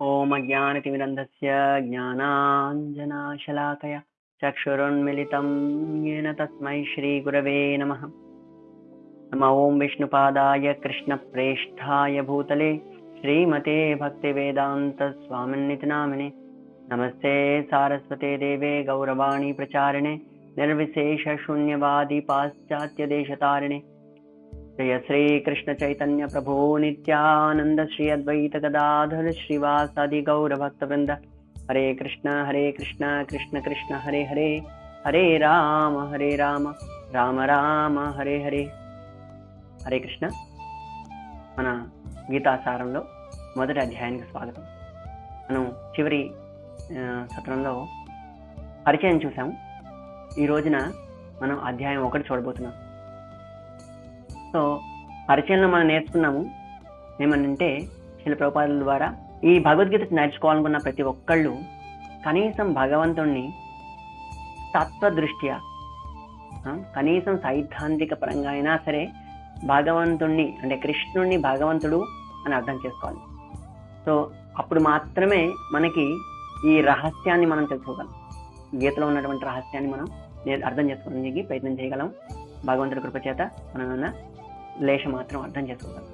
ఓం అజ్ఞానతిమిరంధస్య జ్ఞానాంజనాశలాకయ చక్షురున్మిలితం येन తస్మై శ్రీగురవే నమః. నమో ఓం విష్ణుపాదాయ కృష్ణప్రేష్ఠాయ భూతలే శ్రీమతే భక్తివేదాంత స్వామిన్నితి నామినే. నమస్తే సారస్వతే దేవే గౌరవాణి ప్రచారిణే నిర్విశేష శూన్యవాది పాశ్చాత్య దేశతారిణే. జయ శ్రీ కృష్ణ చైతన్య ప్రభు నిత్యానంద శ్రీ అద్వైత గదాధర శ్రీవాసాది గౌర భక్త వృంద. హరే కృష్ణ కృష్ణ కృష్ణ హరే హరే, హరే రామ రామ రామ హరే హరే. హరే కృష్ణ. మన గీతాసారంలో మొదటి అధ్యాయానికి స్వాగతం. మనం చివరి సత్రంలో పరిచయం చూసాము. ఈ రోజున మనం అధ్యాయం 1 చూడబోతున్నాం. సో పరిచయంలో మనం నేర్చుకున్నాము ఏమనంటే, శిల ప్రభుపాదుల ద్వారా ఈ భగవద్గీత నేర్చుకోవాలనుకున్న ప్రతి ఒక్కళ్ళు కనీసం భగవంతుణ్ణి తత్వదృష్ట్యా, కనీసం సైద్ధాంతిక పరంగా అయినా సరే భగవంతుణ్ణి అంటే కృష్ణుణ్ణి భగవంతుడు అని అర్థం చేసుకోవాలి. సో అప్పుడు మాత్రమే మనకి ఈ రహస్యాన్ని మనం తెలుసుకోగలం. గీతలో ఉన్నటువంటి రహస్యాన్ని మనం అర్థం చేసుకోవడానికి ప్రయత్నం చేయగలం. భగవంతుడి కృప చేత మనం లేశ మాత్రం అర్థం చేసుకోగలం.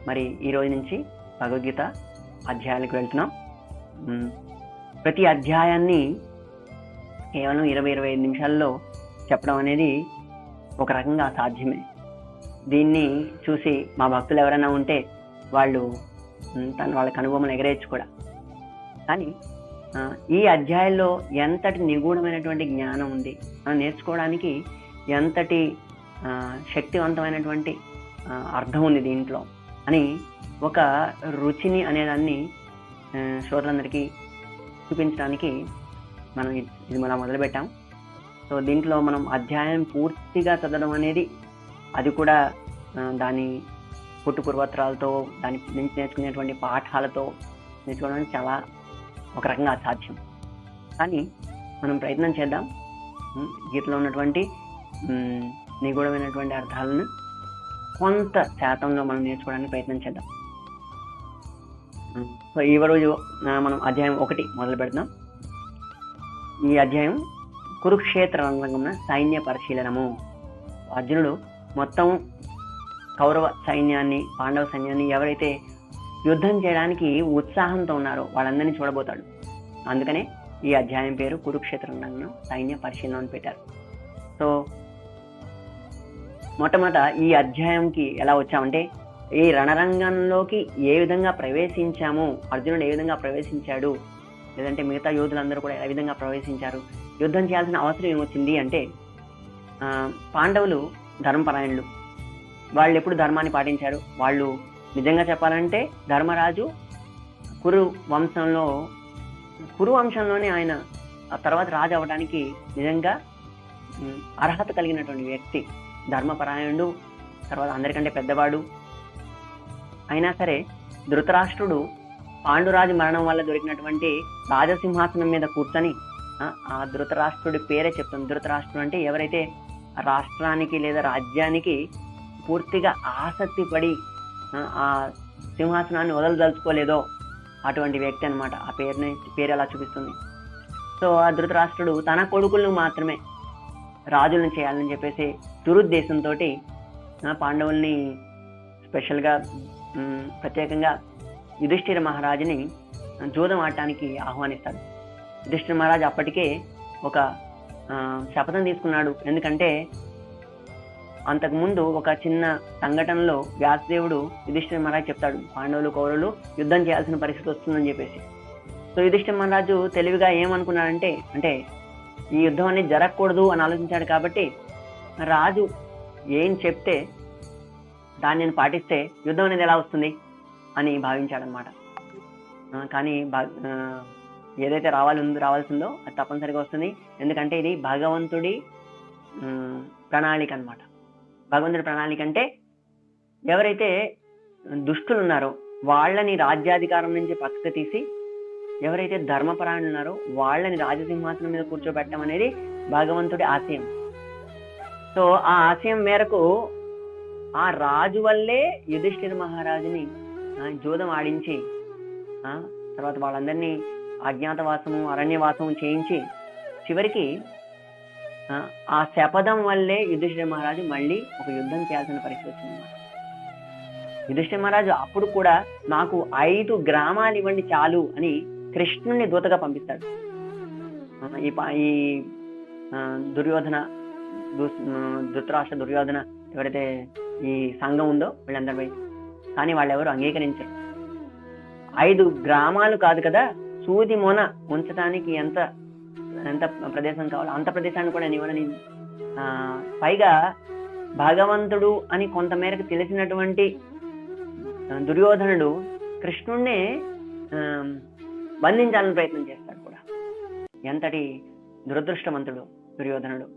మరి ఈ రోజు నుంచి భగవద్గీత అధ్యాయాలకు వెళ్తున్నాం. ప్రతి అధ్యాయాన్ని కేవలం 20-25 నిమిషాల్లో చెప్పడం అనేది ఒక రకంగా అసాధ్యమే. దీన్ని చూసి మా భక్తులు ఎవరైనా ఉంటే వాళ్ళు వాళ్ళకి అనుభవం ఎగరేయచ్చు కూడా. కానీ ఈ అధ్యాయంలో ఎంతటి నిగూఢమైనటువంటి జ్ఞానం ఉంది, మనం నేర్చుకోవడానికి ఎంతటి శక్తివంతమైనటువంటి అర్థం ఉంది దీంట్లో అని ఒక రుచిని అనేదాన్ని శ్రోతలందరికీ చూపించడానికి మనం ఇది మనం మొదలుపెట్టాం. సో దీంట్లో మనం అధ్యాయం పూర్తిగా చదవడం అనేది, అది కూడా దాని పుట్టుపూర్వత్రాలతో దాని నుంచి నేర్చుకునేటువంటి పాఠాలతో నేర్చుకోవడానికి చాలా ఒక రకంగా అసాధ్యం. కానీ మనం ప్రయత్నం చేద్దాం. గీతలో ఉన్నటువంటి నిగూఢమైనటువంటి అర్థాలను కొంత శాతంలో మనం నేర్చుకోవడానికి ప్రయత్నం చేద్దాం. సో ఈ రోజు మనం అధ్యాయం 1 మొదలు పెడతాం. ఈ అధ్యాయం కురుక్షేత్ర రంగంలో సైన్య పరిశీలనము. అర్జునుడు మొత్తం కౌరవ సైన్యాన్ని, పాండవ సైన్యాన్ని ఎవరైతే యుద్ధం చేయడానికి ఉత్సాహంతో ఉన్నారో వాళ్ళందరినీ చూడబోతాడు. అందుకనే ఈ అధ్యాయం పేరు కురుక్షేత్ర రంగంలో సైన్య పరిశీలన అని పెట్టారు. సో మొట్టమొదట ఈ అధ్యాయంకి ఎలా వచ్చామంటే, ఈ రణరంగంలోకి ఏ విధంగా ప్రవేశించాము, అర్జునుడు ఏ విధంగా ప్రవేశించాడు, లేదంటే మిగతా యోధులందరూ కూడా ఏ విధంగా ప్రవేశించారు, యుద్ధం చేయాల్సిన అవసరం ఏమొచ్చింది అంటే, పాండవులు ధర్మపరాయణులు. వాళ్ళు ఎప్పుడు ధర్మాన్ని పాటించారు. వాళ్ళు నిజంగా చెప్పాలంటే ధర్మరాజు కురు వంశంలోనే ఆయన ఆ తర్వాత రాజు అవ్వడానికి నిజంగా అర్హత కలిగినటువంటి వ్యక్తి. ధర్మపరాయణుడు, తర్వాత అందరికంటే పెద్దవాడు. అయినా సరే ధృతరాష్ట్రుడు పాండురాజు మరణం వల్ల దొరికినటువంటి రాజసింహాసనం మీద కూర్చొని, ఆ ధృతరాష్ట్రుడి పేరే చెప్తుంది. ధృతరాష్ట్రుడు అంటే ఎవరైతే రాష్ట్రానికి లేదా రాజ్యానికి పూర్తిగా ఆసక్తి పడి ఆ సింహాసనాన్ని వదలదలుచుకోలేదో అటువంటి వ్యక్తి అనమాట. ఆ పేరు అలా చూపిస్తుంది. సో ఆ ధృతరాష్ట్రుడు తన కొడుకులను మాత్రమే రాజులను చేయాలని చెప్పేసి దురుద్దేశంతో పాండవుల్ని స్పెషల్గా ప్రత్యేకంగా యుధిష్ఠిర మహారాజుని జూదం ఆడటానికి ఆహ్వానిస్తాడు. యుధిష్ఠిర మహారాజు అప్పటికే ఒక శపథం తీసుకున్నాడు. ఎందుకంటే అంతకుముందు ఒక చిన్న సంఘటనలో వ్యాసదేవుడు యుధిష్ఠిర మహారాజు చెప్తాడు, పాండవులు కౌరవులు యుద్ధం చేయాల్సిన పరిస్థితి వస్తుందని చెప్పేసి. సో యుధిష్ఠిర మహారాజు తెలివిగా ఏమనుకున్నాడంటే, అంటే ఈ యుద్ధం అనేది జరగకూడదు అని ఆలోచించాడు. కాబట్టి రాజు ఏం చెప్తే దాన్ని నేను పాటిస్తే యుద్ధం అనేది ఎలా వస్తుంది అని భావించాడనమాట. కానీ ఏదైతే రావాల్సిందో అది తప్పనిసరిగా వస్తుంది. ఎందుకంటే ఇది భగవంతుడి ప్రణాళిక అనమాట. భగవంతుడి ప్రణాళిక అంటే ఎవరైతే దుష్టులు ఉన్నారో వాళ్ళని రాజ్యాధికారం నుంచి పక్కకు తీసి, ఎవరైతే ధర్మపరాయణులు ఉన్నారో వాళ్ళని రాజసింహాసనం మీద కూర్చోబెట్టడం అనేది భగవంతుడి ఆశయం. సో ఆ ఆశయం మేరకు ఆ రాజు వల్లే యుధిష్ఠిర మహారాజుని జూదం ఆడించి తర్వాత వాళ్ళందరినీ అజ్ఞాతవాసము అరణ్యవాసము చేయించి చివరికి ఆ శపథం వల్లే యుధిష్ఠిర మహారాజు మళ్ళీ ఒక యుద్ధం చేయాల్సిన పరిస్థితి వచ్చిందన్నమాట. యుధిష్ఠిర మహారాజు అప్పుడు కూడా నాకు 5 గ్రామాలు ఇవ్వండి చాలు అని కృష్ణుని దూతగా పంపిస్తాడు. ఈ దుర్యోధన ధృతరాష్ట్ర దుర్యోధన ఎవరైతే ఈ సంఘం ఉందో వీళ్ళందరి వైపు, కానీ వాళ్ళెవరు అంగీకరించరు. 5 గ్రామాలు కాదు కదా, సూది మొన ఉంచడానికి ఎంత ప్రదేశం కావాలో అంత ప్రదేశాన్ని కూడా నేను ఇవ్వనని, పైగా భగవంతుడు అని కొంతమేరకు తెలిసినటువంటి దుర్యోధనుడు కృష్ణుణ్ణే బంధించాలని ప్రయత్నం చేస్తాడు కూడా. ఎంతటి దురదృష్టవంతుడు దుర్యోధనుడు.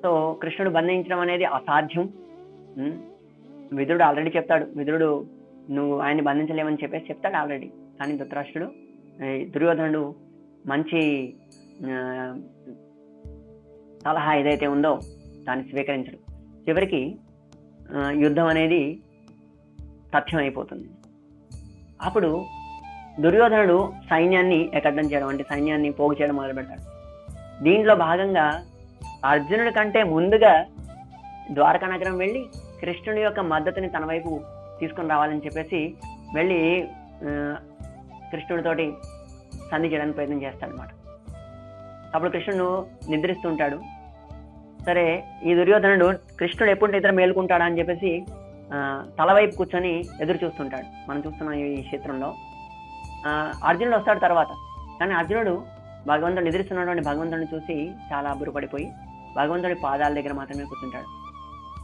సో కృష్ణుడు బంధించడం అనేది అసాధ్యం. విదురుడు ఆల్రెడీ చెప్తాడు, విదురుడు నువ్వు ఆయన్ని బంధించలేమని చెప్పేసి చెప్తాడు ఆల్రెడీ. కానీ దుర్యోధనుడు మంచి సలహా ఏదైతే ఉందో దాన్ని స్వీకరించడు. చివరికి యుద్ధం అనేది సత్యం అయిపోతుంది. అప్పుడు దుర్యోధనుడు సైన్యాన్ని ఏకద్దం చేయడం, అంటే సైన్యాన్ని పోగు చేయడం మొదలు పెడతాడు. దీంట్లో భాగంగా అర్జునుడి కంటే ముందుగా ద్వారకా నగరం వెళ్ళి కృష్ణుడి యొక్క మద్దతుని తన వైపు తీసుకొని రావాలని చెప్పేసి వెళ్ళి కృష్ణుడితోటి సంధి చేయడానికి ప్రయత్నం చేస్తాడు అనమాట. అప్పుడు కృష్ణుడు నిద్రిస్తుంటాడు. సరే, ఈ దుర్యోధనుడు కృష్ణుడు ఎప్పుడు నిద్ర మేలుకుంటాడా అని చెప్పేసి తల వైపు కూర్చొని ఎదురు చూస్తుంటాడు. మనం చూస్తున్నాం ఈ చిత్రంలో. అర్జునుడు వస్తాడు తర్వాత. కానీ అర్జునుడు భగవంతుడు నిద్రిస్తున్నటువంటి భగవంతుడిని చూసి చాలా అబ్బురపడిపోయి భగవంతుడి పాదాల దగ్గర మాత్రమే కూర్చుంటాడు.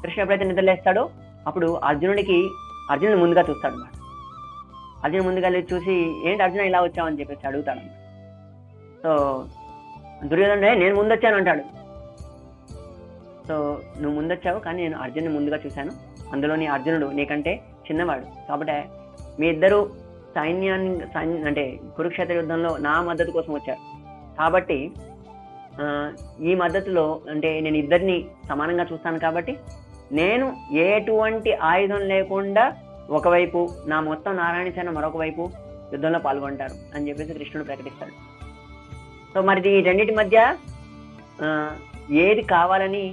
కృష్ణుడు ఎప్పుడైతే నిద్రలేస్తాడో అప్పుడు అర్జునుడు ముందుగా చూస్తాడు అన్నమాట. అర్జునుడు ముందుగా చూసి ఏంటి అర్జున ఇలా వచ్చావని చెప్పేసి అడుగుతాడు. సో దుర్యోధనుడే నేను ముందొచ్చాను అంటాడు. సో నువ్వు ముందొచ్చావు, కానీ నేను అర్జునుని ముందుగా చూశాను. అందులోని అర్జునుడు నీకంటే చిన్నవాడు కాబట్టి మీ ఇద్దరు అంటే కురుక్షేత్ర యుద్ధంలో నా మద్దతు కోసం వచ్చారు. కాబట్టి ఈ మద్దతులో అంటే నేను ఇద్దరిని సమానంగా చూస్తాను. కాబట్టి నేను ఎటువంటి ఆయుధం లేకుండా ఒకవైపు, నా మొత్తం నారాయణ సేన మరొక వైపు యుద్ధంలో పాల్గొంటారు అని చెప్పేసి కృష్ణుడు ప్రకటిస్తాడు. సో మరి ఈ రెండింటి మధ్య ఏది కావాలని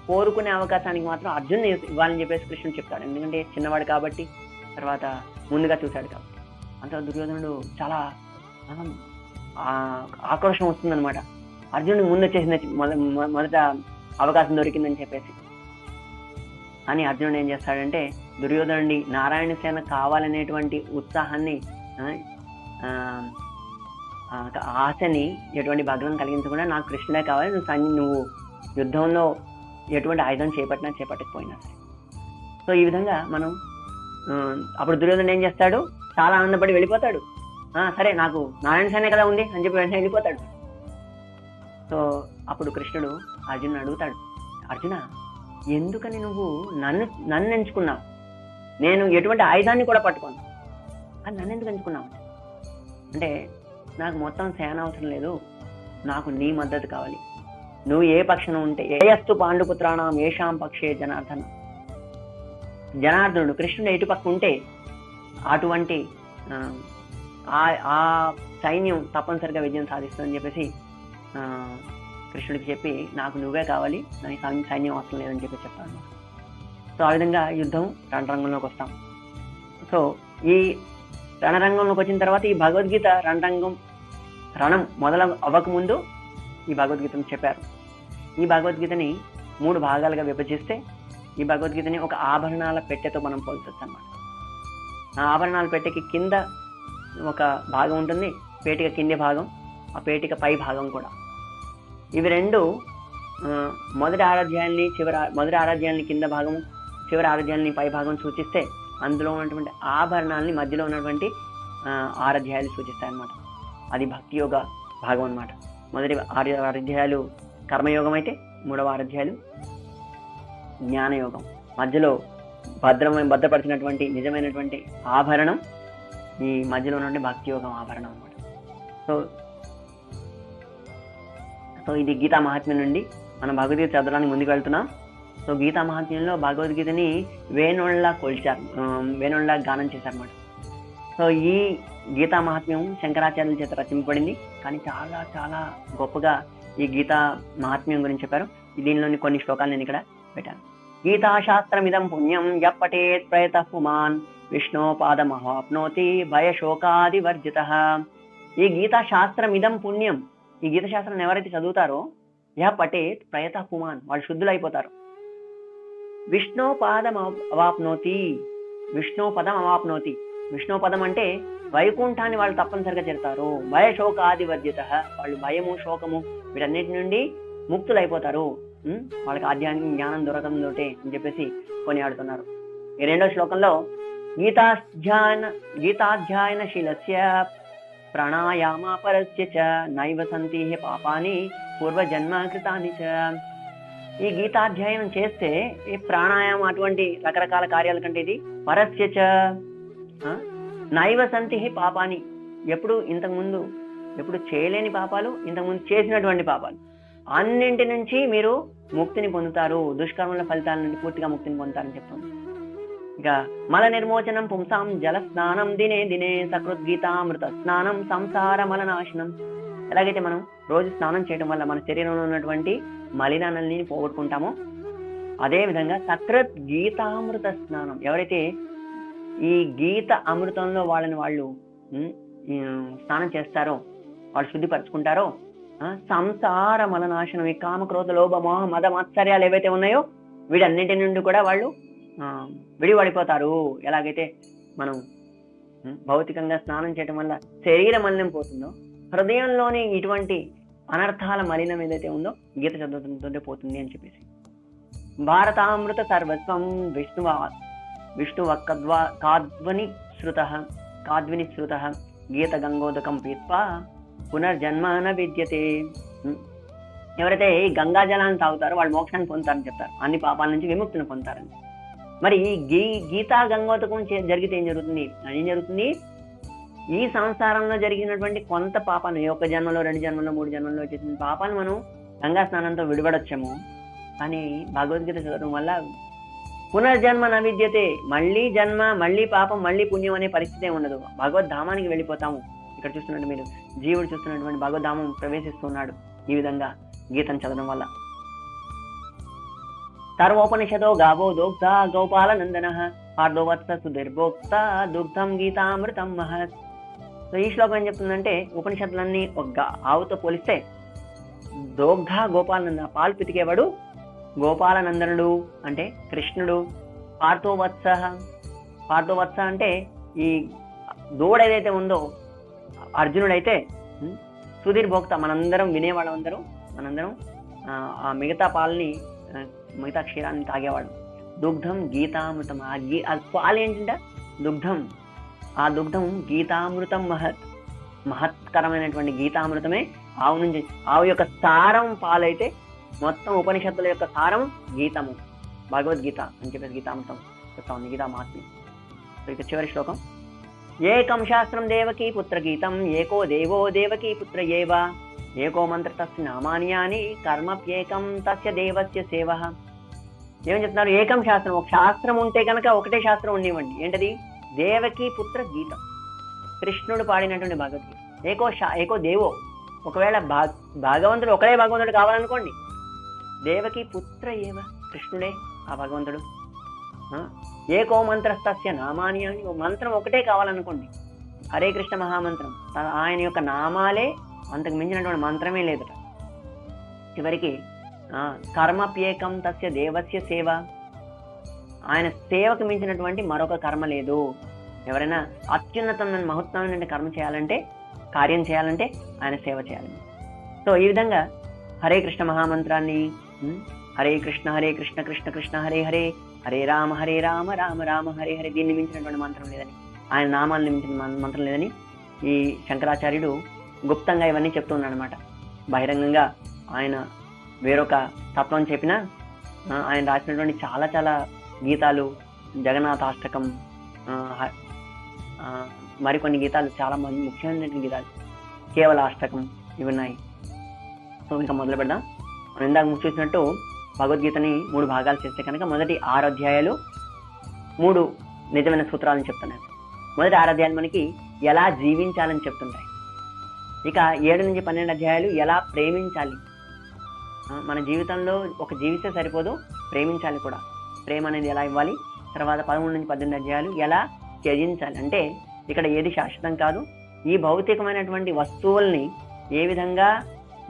కోరుకునే అవకాశానికి మాత్రం అర్జున్ ఇవ్వాలని చెప్పేసి కృష్ణుడు చెప్తాడు. ఎందుకంటే చిన్నవాడు కాబట్టి, తర్వాత ముందుగా చూశాడు కాబట్టి. అంత దుర్యోధనుడు చాలా ఆక్రోషం వస్తుందన్నమాట. అర్జునుడికి ముందు వచ్చేసింది మొదట అవకాశం దొరికిందని చెప్పేసి. కానీ అర్జునుడు ఏం చేస్తాడంటే దుర్యోధనుడి నారాయణ సేన కావాలనేటువంటి ఉత్సాహాన్ని, ఆశని ఎటువంటి భగ్నం కలిగించకుండా నాకు కృష్ణుడే కావాలి, నువ్వు యుద్ధంలో ఎటువంటి ఆయుధం చేపట్టకపోయినా సరే. సో ఈ విధంగా మనం అప్పుడు దుర్యోధనుడు ఏం చేస్తాడు, చాలా ఆనందపడి వెళ్ళిపోతాడు. సరే నాకు నారాయణ సేనే కదా ఉంది అని చెప్పి వెంటనే వెళ్ళిపోతాడు. సో అప్పుడు కృష్ణుడు అర్జునుడు అడుగుతాడు, అర్జున ఎందుకని నువ్వు నన్ను ఎంచుకున్నావు? నేను ఎటువంటి ఆయుధాన్ని కూడా పట్టుకోను, అది నన్ను ఎందుకు ఎంచుకున్నావు అంటే నాకు మొత్తం సేన అవసరం లేదు, నాకు నీ మద్దతు కావాలి. నువ్వు ఏ పక్షం ఉంటే ఏయస్తు పాండుపుత్రాణం ఏషాం పక్షే జనార్దనుడు కృష్ణుడు ఎటు పక్క ఉంటే అటువంటి ఆ సైన్యం తప్పనిసరిగా విజయం సాధిస్తుందని చెప్పేసి కృష్ణుడికి చెప్పి నాకు నువ్వే కావాలి, నాకు సైన్యం అవసరం లేదని చెప్పి చెప్తాను. సో ఆ విధంగా యుద్ధం రణరంగంలోకి వస్తాం. సో ఈ రణరంగంలోకి వచ్చిన తర్వాత ఈ భగవద్గీత రణం మొదలు అవ్వకముందు ఈ భగవద్గీతను చెప్పారు. ఈ భగవద్గీతని 3 భాగాలుగా విభజిస్తే ఈ భగవద్గీతని ఒక ఆభరణాల పెట్టెతో మనం పోల్చొచ్చు అన్నమాట. ఆ ఆభరణాల పెట్టెకి కింద ఒక భాగం ఉంటుంది, పేటిక కింది భాగం, ఆ పేటిక పై భాగం కూడా. ఇవి రెండు మొదటి ఆరాధ్యాయాన్ని కింద భాగం, చివరి ఆరాధ్యాయాన్ని పై భాగం సూచిస్తే అందులో ఉన్నటువంటి ఆభరణాలని మధ్యలో ఉన్నటువంటి ఆరాధ్యాయాలు సూచిస్తాయి అన్నమాట. అది భక్తి యోగ భాగం అన్నమాట. మొదటి 6 ఆరాధ్యాయాలు కర్మయోగం అయితే 3వ ఆరాధ్యాయాలు జ్ఞానయోగం. మధ్యలో భద్రపరిచినటువంటి నిజమైనటువంటి ఆభరణం ఈ మధ్యలో ఉన్నటువంటి భక్తి యోగం ఆభరణం అన్నమాట. సో ఇది గీతా మహాత్మ్యం నుండి మనం భగవద్గీత చదవడానికి ముందుకు వెళ్తున్నాం. సో గీతా మహాత్మ్యంలో భగవద్గీతని వేణుళ్ళ గానం చేశారన్నమాట. సో ఈ గీతా మహాత్మ్యం శంకరాచార్యుల చేత రచింపబడింది. కానీ చాలా చాలా గొప్పగా ఈ గీతా మహాత్మ్యం గురించి చెప్పారు. దీనిలోని కొన్ని శ్లోకాలు నేను ఇక్కడ పెట్టాను. గీతాశాస్త్రమిదం పుణ్యం యప్పటేత్ ప్రయతః పుమాన్ విష్ణో పాదమవాప్నోతి భయశోకాదివర్జితః. ఈ గీతాశాస్త్రం ఇదం పుణ్యం, ఈ గీతశాస్త్రాన్ని ఎవరైతే చదువుతారో యః పఠేత్ ప్రయతః పుమాన్, వాళ్ళు శుద్ధులు అయిపోతారు. విష్ణో పాదం అవాప్నోతి, విష్ణు పదం అవాప్నోతి, విష్ణు పదం అంటే వైకుంఠాన్ని వాళ్ళు తప్పనిసరిగా చేరుతారు. భయశోకాదివర్జితః, వాళ్ళు భయము శోకము వీటన్నిటి నుండి ముక్తులైపోతారు. వాళ్ళకి ఆధ్యాత్మిక జ్ఞానం దొరకంతో అని చెప్పేసి కొనియాడుతున్నారు. ఈ రెండో శ్లోకంలో గీతాధ్యాయన శీలస్య ప్రాణాయామ పరస్య చ నైవ సంతి పాపాని పూర్వజన్మ కృతాని చ. ఈ గీతాధ్యాయనం చేస్తే ఈ ప్రాణాయామం అటువంటి రకరకాల కార్యాల కంటే ఇది పరస్య చ నైవ సంతి పాపాని, ఎప్పుడు చేయలేని పాపాలు, ఇంతకుముందు చేసినటువంటి పాపాలు అన్నింటి నుంచి మీరు ముక్తిని పొందుతారు, దుష్కర్మల ఫలితాల నుండి పూర్తిగా ముక్తిని పొందుతారని చెప్తుంది. ఇక మల నిర్మోచనం పుంసాం జల స్నానం దినే దినే సకృద్గీతామృత స్నానం సంసార మలనాశనం. ఎలాగైతే మనం రోజు స్నానం చేయడం వల్ల మన శరీరంలో ఉన్నటువంటి మలినాలని పోగొట్టుకుంటామో, అదే విధంగా సకృత్ గీతామృత స్నానం, ఎవరైతే ఈ గీత అమృతంలో వాళ్ళు స్నానం చేస్తారో, వాళ్ళు శుద్ధిపరచుకుంటారో, సంసార మలనాశనం, ఈ కామ క్రోధ లోభ మోహ మద మాత్సర్యాలు ఏవైతే ఉన్నాయో వీటన్నింటి నుండి కూడా వాళ్ళు విడిపడిపోతారు. ఎలాగైతే మనం భౌతికంగా స్నానం చేయడం వల్ల శరీర మలినం పోతుందో, హృదయంలోని ఇటువంటి అనర్థాల మలినం ఏదైతే ఉందో గీత చదువుతుంటే పోతుంది అని చెప్పేసి. భారతామృత సర్వస్వం కాద్విని శ్రుత గీత గంగోదకం పీత్వా పునర్జన్మ న విద్యతే. ఎవరైతే ఈ గంగా జలాన్ని తాగుతారో వాళ్ళు మోక్షాన్ని పొందుతారని చెప్తారు, అన్ని పాపాల నుంచి విముక్తిని పొందుతారని. మరి గీతా గంగోదకం జరిగితే ఏం జరుగుతుంది? ఈ సంసారంలో జరిగినటువంటి కొంత పాపాన్ని, ఒక జన్మలో, 2 జన్మలో, 3 జన్మలో చేసిన పాపాన్ని మనం గంగా స్నానంతో విడిపడొచ్చాము. కానీ భగవద్గీత చదవడం వల్ల పునర్జన్మ న విద్యతే, మళ్ళీ జన్మ, మళ్ళీ పాపం, మళ్ళీ పుణ్యం అనే పరిస్థితే ఉండదు. భగవద్ధామానికి వెళ్ళిపోతాము. ఇక్కడ చూస్తున్నట్టు మీరు జీవుడు చూస్తున్నటువంటి భగవద్ధామం ప్రవేశిస్తున్నాడు ఈ విధంగా గీతను చదవడం వల్ల. సర్వోపనిషదో గావో దోగ్ధ గోపాల నందన పార్థోవత్స సుధీర్భోక్త దుగ్ధం గీతామృతం మహత్. సో ఈ శ్లోకం ఏం చెప్తుందంటే, ఉపనిషత్తులన్నీ ఒక ఆవుతో పోలిస్తే దోగ్ధ గోపాలనంద, పాలు పితికేవాడు గోపాలనందనుడు అంటే కృష్ణుడు. పార్థోవత్స అంటే ఈ దూడ ఏదైతే ఉందో అర్జునుడైతే, సుధీర్భోక్త మనందరం వినేవాళ్ళందరం, మనందరం ఆ మిగతా పాలని, మిగతా క్షీరాన్ని తాగేవాడు. దుగ్ధం గీతామృతం, ఆ పాలు ఏంటంటే దుగ్ధం, ఆ దుగ్ధం గీతామృతం మహత్కరమైనటువంటి గీతామృతమే ఆవు నుంచి. ఆవు యొక్క సారం పాలైతే మొత్తం ఉపనిషత్తుల యొక్క సారం గీతము, భగవద్గీత అని చెప్పేసి గీతామృతం చెప్తా ఉంది, గీతా మహాత్మ్యం. ఇక చివరి శ్లోకం, ఏకం శాస్త్రం దేవకీ పుత్ర గీతం ఏకో దేవో దేవకీ పుత్ర ఏవ ఏకో మంత్ర తస్య నామాన్యాని కర్మప్యేకం తస్య దేవస్య సేవ. ఏమని చెప్తున్నారు? ఏకం శాస్త్రం, ఒక శాస్త్రం ఉంటే కనుక ఒకటే శాస్త్రం ఉండేవండి. ఏంటది? దేవకీ పుత్ర గీతం, కృష్ణుడు పాడినటువంటి భగవద్గీత. ఏకో దేవో, ఒకవేళ భగవంతుడు ఒకడే భగవంతుడు కావాలనుకోండి, దేవకీ పుత్ర ఏవ, కృష్ణుడే ఆ భగవంతుడు. ఏకో మంత్రస్తస్య నామాని అని, మంత్రం ఒకటే కావాలనుకోండి, హరే కృష్ణ మహామంత్రం, ఆయన యొక్క నామాలే, అంతకు మించినటువంటి మంత్రమే లేదట. చివరికి కర్మప్యేకం తస్య దేవస్య సేవ, ఆయన సేవకు మించినటువంటి మరొక కర్మ లేదు. ఎవరైనా అత్యున్నతమైన మహోత్తమైన కర్మ చేయాలంటే, కార్యం చేయాలంటే ఆయన సేవ చేయాలి. సో ఈ విధంగా హరే కృష్ణ మహామంత్రాన్ని, హరే కృష్ణ కృష్ణ కృష్ణ హరే హరే, హరే రామ రామ రామ హరే హరే, దీన్ని మించినటువంటి మంత్రం లేదని, ఆయన నామాన్ని మించిన మంత్రం లేదని ఈ శంకరాచార్యుడు గుప్తంగా ఇవన్నీ చెప్తూ ఉన్నాడు అనమాట. బహిరంగంగా ఆయన వేరొక తత్వం చెప్పినా ఆయన రాసినటువంటి చాలా చాలా గీతాలు, జగన్నాథాష్టకం, మరికొన్ని గీతాలు, చాలా మంది ముఖ్యమైనటువంటి గీతాలు, కేవల అష్టకం, ఇవి ఉన్నాయి. సో ఇంకా మొదలు పెడదాం. మనం ఇందాక చూసినట్టు భగవద్గీతని 3 భాగాలు చేస్తే కనుక మొదటి 6 అధ్యాయాలు 3 నిజమైన సూత్రాలను చెప్తున్నాను. మొదటి 6 అధ్యాయాలు మనకి ఎలా జీవించాలని చెప్తుంటాయి. ఇక 7 నుంచి 12 అధ్యాయాలు ఎలా ప్రేమించాలి. మన జీవితంలో ఒక జీవిస్తే సరిపోదు, ప్రేమించాలి కూడా. ప్రేమ అనేది ఎలా ఇవ్వాలి. తర్వాత 13 నుంచి 18 అధ్యాయాలు ఎలా త్యజించాలి. అంటే ఇక్కడ ఏది శాశ్వతం కాదు. ఈ భౌతికమైనటువంటి వస్తువుల్ని ఏ విధంగా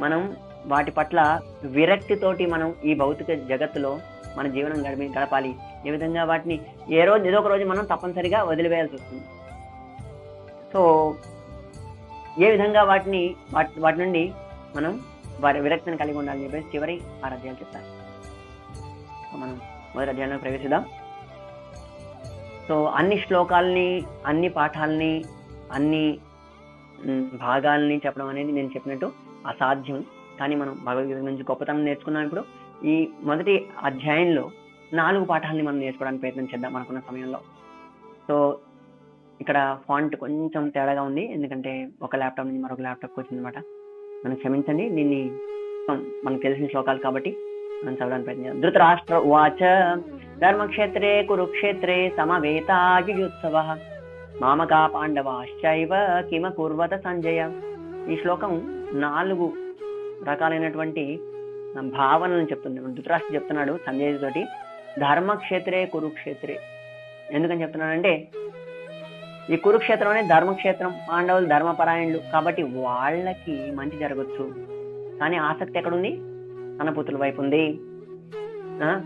మనం వాటి పట్ల విరక్తితోటి మనం ఈ భౌతిక జగత్తులో మన జీవనం గడపాలి. ఏ విధంగా వాటిని ఏదో ఒక రోజు మనం తప్పనిసరిగా వదిలివేయాల్సి వస్తుంది. సో ఏ విధంగా వాటి నుండి మనం విరక్తిని కలిగి ఉండాలని చెప్పేసి చివరి 6 అధ్యాయాలు చెప్తారు. మనం మొదటి అధ్యాయంలో ప్రవేశిద్దాం. సో అన్ని శ్లోకాలని, అన్ని పాఠాలని, అన్ని భాగాల్ని చెప్పడం అనేది నేను చెప్పినట్టు అసాధ్యం. కానీ మనం భగవద్గీత నుంచి గొప్పతనం నేర్చుకున్నాం. ఇప్పుడు ఈ మొదటి అధ్యాయంలో 4 పాఠాలని మనం నేర్చుకోవడానికి ప్రయత్నం చేద్దాం మనకున్న సమయంలో. సో ఇక్కడ ఫాంట్ కొంచెం తేడాగా ఉంది, ఎందుకంటే ఒక ల్యాప్టాప్ నుంచి మరొక ల్యాప్టాప్కి వచ్చిందనమాట. మనం క్షమించండి. దీన్ని మనకు తెలిసిన శ్లోకాలు కాబట్టి మనం చదవడానికి ప్రయత్నం చేద్దాం. ధృతరాష్ట్ర ఉవాచ ధర్మక్షేత్రే కురుక్షేత్రే సమవేతాయుత్సవః మామకా పాండవాశ్చైవ కిమ కుర్వత సంజయ. ఈ శ్లోకం 4 రకాలైనటువంటి భావనలను చెప్తుంది. ధృతరాష్ట్ర చెప్తున్నాడు సంజయ్ తోటి, ధర్మక్షేత్రే కురుక్షేత్రే. ఎందుకని చెప్తున్నాడంటే ఈ కురుక్షేత్రం అనేది ధర్మక్షేత్రం, పాండవులు ధర్మపరాయణులు కాబట్టి వాళ్ళకి మంచి జరగచ్చు. కానీ ఆసక్తి ఎక్కడుంది? తన పుత్రుల వైపు ఉంది.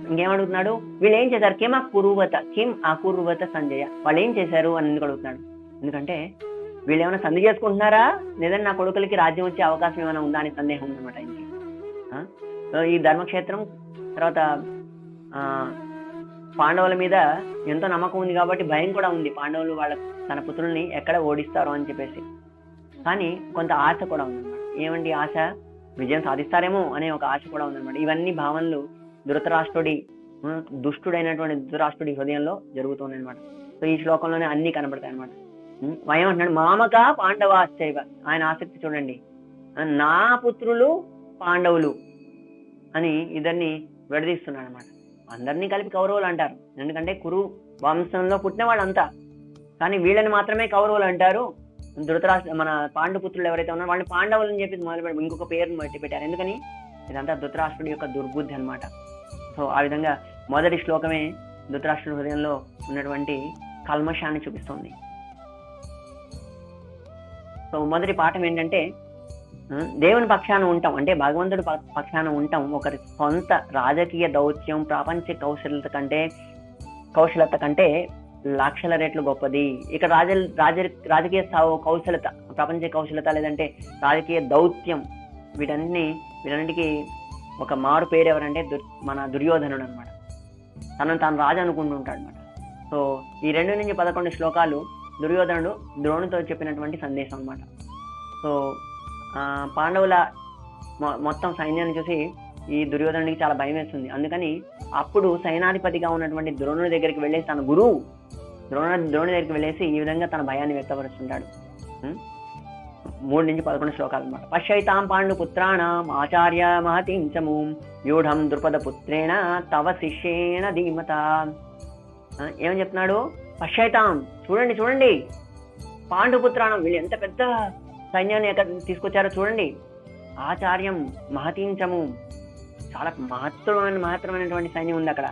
ఇంకేమడుగుతున్నాడు? వీళ్ళు ఏం చేశారు? కిం అకుర్వత సంజయ, వాళ్ళు ఏం చేశారు అని ఎందుకు అడుగుతున్నాడు? ఎందుకంటే వీళ్ళు ఏమైనా సంధి చేసుకుంటున్నారా, లేదంటే నా కొడుకులకి రాజ్యం వచ్చే అవకాశం ఏమైనా ఉందా అని సందేహం ఉందన్నమాట ఆయనకి. ఈ ధర్మక్షేత్రం తర్వాత పాండవుల మీద ఎంతో నమ్మకం ఉంది కాబట్టి భయం కూడా ఉంది. పాండవులు తన పుత్రుల్ని ఎక్కడ ఓడిస్తారో అని చెప్పేసి. కానీ కొంత ఆశ కూడా ఉందన్నమాట. ఏమండి ఆశ? విజయం సాధిస్తారేమో అనే ఒక ఆశ కూడా ఉందన్నమాట. ఇవన్నీ భావనలు దుష్టుడైనటువంటి ధృతరాష్ట్రుడి హృదయంలో జరుగుతుంది అనమాట. సో ఈ శ్లోకంలోనే అన్ని కనబడతాయి అనమాట. ఏమంటున్నాడు? మామక పాండవాశ్చైవ. ఆయన ఆసక్తి చూడండి. నా పుత్రులు పాండవులు అని ఇద్దరిని విడదీస్తున్నాడు అనమాట. అందరినీ కలిపి కౌరవులు అంటారు, ఎందుకంటే కురు వంశంలో పుట్టిన వాళ్ళంతా. కానీ వీళ్ళని మాత్రమే కౌరవులు అంటారు. మన పాండుపుత్రులు ఎవరైతే ఉన్నారో వాళ్ళని పాండవులు అని చెప్పి మొదలుపెట్టి ఇంకొక పేరును బట్టి పెట్టారు. ఎందుకని? ఇదంతా ధృతరాష్ట్రుడి యొక్క దుర్బుద్ధి అనమాట. సో ఆ విధంగా మొదటి శ్లోకమే ధృతరాష్ట్రుడి హృదయంలో ఉన్నటువంటి కల్మషాన్ని చూపిస్తుంది. సో మొదటి పాఠం ఏంటంటే దేవుని పక్షాన ఉంటాం, అంటే భగవంతుడి పక్షాన ఉంటాం. ఒకరి సొంత రాజకీయ దౌత్యం ప్రాపంచిక కౌశలత కంటే లక్షల రెట్లు గొప్పది. ఇక్కడ రాజకీయ కౌశలత, ప్రపంచ కౌశలత లేదంటే రాజకీయ దౌత్యం, వీటన్నిటికీ ఒక మారు పేరు ఎవరంటే మన దుర్యోధనుడు అనమాట. తనను తాను రాజు అనుకుంటుంటాడు అనమాట. సో ఈ 2 నుంచి 11 శ్లోకాలు దుర్యోధనుడు ద్రోణుతో చెప్పినటువంటి సందేశం అనమాట. సో పాండవుల మొత్తం సైన్యాన్ని చూసి ఈ దుర్యోధనుడికి చాలా భయం వేస్తుంది. అందుకని అప్పుడు సైనాధిపతిగా ఉన్నటువంటి ద్రోణుడి దగ్గరికి వెళ్ళేసి, తన గురువు ద్రోణుడి దగ్గరికి వెళ్ళేసి ఈ విధంగా తన భయాన్ని వ్యక్తపరుస్తుంటాడు. 3 నుంచి 11 శ్లోకాలు అనమాట. పశ్యైతాం పాండుపుత్రాణం ఆచార్య మహతిం చము వ్యూఢం ద్రుపద పుత్రేణ తవ శిష్యేణ ధీమత. ఏమని చెప్తున్నాడు? పశ్యైతాం, చూడండి పాండుపుత్రాణం, వీళ్ళు ఎంత పెద్ద సైన్యాన్ని ఎక్కడ తీసుకొచ్చారో చూడండి. ఆచార్యం మహతించము, చాలా మహత్తరమైనటువంటి సైన్యం ఉంది అక్కడ.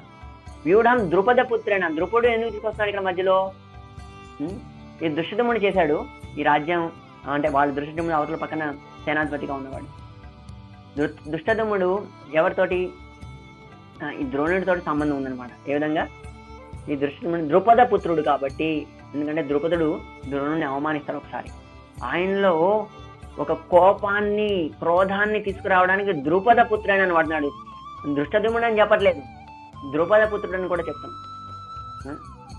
వ్యూఢం ద్రుపద పుత్రేణ, ద్రుపదుడు ఎందుకు తీసుకొస్తున్నాడు ఇక్కడ మధ్యలో? ఈ ధృష్టద్యుమ్నుడు చేశాడు ఈ రాజ్యం, అంటే వాళ్ళు ధృష్టద్యుమ్నుడు అవతల పక్కన సేనాధిపతిగా ఉన్నవాడు. ధృష్టద్యుమ్నుడు ఎవరితోటి? ఈ ద్రోణుడితోటి సంబంధం ఉందన్నమాట. ఏ విధంగా? ఈ ధృష్టద్యుమ్నుడు ద్రుపద పుత్రుడు కాబట్టి, ఎందుకంటే ద్రుపదుడు ద్రోణుడిని అవమానిస్తాడు ఒకసారి. ఆయనలో ఒక కోపాన్ని, క్రోధాన్ని తీసుకురావడానికి ద్రుపద పుత్రుడు అని వాడినాడు. ధృష్టద్యుమ్నుడు అని చెప్పట్లేదు, ద్రుపద పుత్రుడు అని కూడా చెప్తాం.